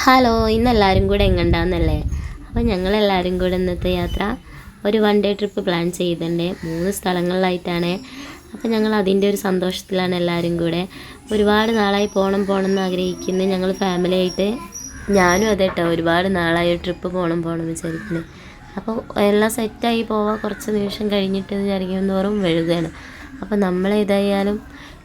Hello, ഇന്നെല്ലാവരും കൂടെ എങ്ങണ്ടാന്നല്ലേ? അപ്പോൾ ഞങ്ങളെല്ലാവരും കൂടെ ഇന്നത്തെ യാത്ര ഒരു 1 ഡേ ട്രിപ്പ് പ്ലാൻ ചെയ്തിട്ടുണ്ട്. 3 സ്ഥലങ്ങളിലായിട്ടാണ്. അപ്പോൾ ഞങ്ങൾ അതിൻ്റെ ഒരു സന്തോഷത്തിലാണ് എല്ലാവരും കൂടെ. ഒരുപാട് നാളായി പോകണം എന്ന് ആഗ്രഹിക്കുന്നു. ഞങ്ങൾ ഫാമിലി ആയിട്ട്, ഞാനും അതെ കേട്ടോ, ഒരുപാട് നാളായി ട്രിപ്പ് പോകണം വിചാരിക്കുന്നു. അപ്പോൾ എല്ലാം സെറ്റായി പോവാൻ കുറച്ച് നിമിഷം കഴിഞ്ഞിട്ട് വിചാരിക്കും തോറും വഴുതാണ്. അപ്പോൾ നമ്മളേതായാലും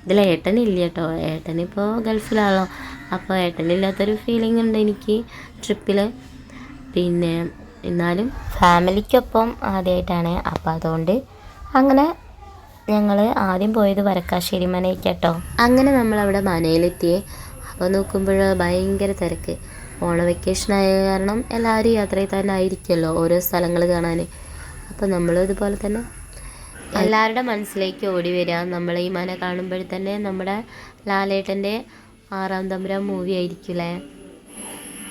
ഇതിൽ ഏട്ടനില്ല കേട്ടോ, ഏട്ടനിപ്പോൾ ഗൾഫിലാണല്ലോ. അപ്പോൾ ഏട്ടനില്ലാത്തൊരു ഫീലിംഗ് ഉണ്ട് എനിക്ക് ട്രിപ്പിൽ. പിന്നെ എന്നാലും ഫാമിലിക്കൊപ്പം ആദ്യമായിട്ടാണ്. അപ്പോൾ അതുകൊണ്ട് അങ്ങനെ ഞങ്ങൾ ആദ്യം പോയത് വരക്കാശ്ശേരി മനയ്ക്ക് കേട്ടോ. അങ്ങനെ നമ്മളവിടെ മനയിലെത്തി. അപ്പോൾ നോക്കുമ്പോൾ ഭയങ്കര തിരക്ക്. ഓണ വെക്കേഷനായ കാരണം എല്ലാവരും യാത്രയിൽ തന്നെ ആയിരിക്കുമല്ലോ ഓരോ സ്ഥലങ്ങൾ കാണാൻ. അപ്പോൾ നമ്മളും ഇതുപോലെ തന്നെ എല്ലാവരുടെ മനസ്സിലേക്ക് ഓടി വരിക നമ്മൾ ഈ മന കാണുമ്പോൾ തന്നെ നമ്മുടെ ലാലേട്ടൻ്റെ 6-ാം തമ്പുരാൻ മൂവി ആയിരിക്കില്ലേ.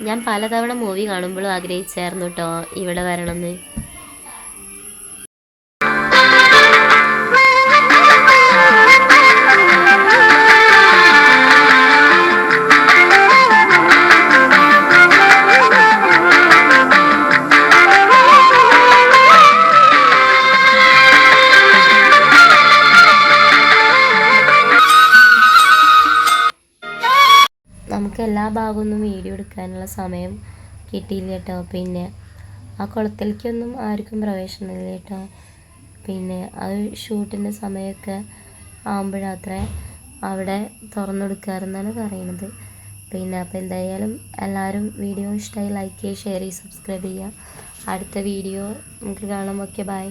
ഞാൻ പലതവണ മൂവി കാണുമ്പോഴും ആഗ്രഹിച്ചായിരുന്നു കേട്ടോ ഇവിടെ വരണമെന്ന്. നമുക്ക് എല്ലാ ഭാഗമൊന്നും വീഡിയോ എടുക്കാനുള്ള സമയം കിട്ടിയില്ല കേട്ടോ. പിന്നെ ആ കുളത്തിലേക്കൊന്നും ആർക്കും പ്രവേശനമില്ല കേട്ടോ. പിന്നെ ആ ഷൂട്ടിൻ്റെ സമയമൊക്കെ ആകുമ്പോഴത്രേ അവിടെ തുറന്നെടുക്കാറെന്നാണ് പറയുന്നത്. പിന്നെ അപ്പോൾ എന്തായാലും എല്ലാവരും വീഡിയോ ഇഷ്ടമായി ലൈക്ക് ചെയ്യുക, ഷെയർ ചെയ്യുക, സബ്സ്ക്രൈബ് ചെയ്യുക. അടുത്ത വീഡിയോ നമുക്ക് കാണാം. Okay, by.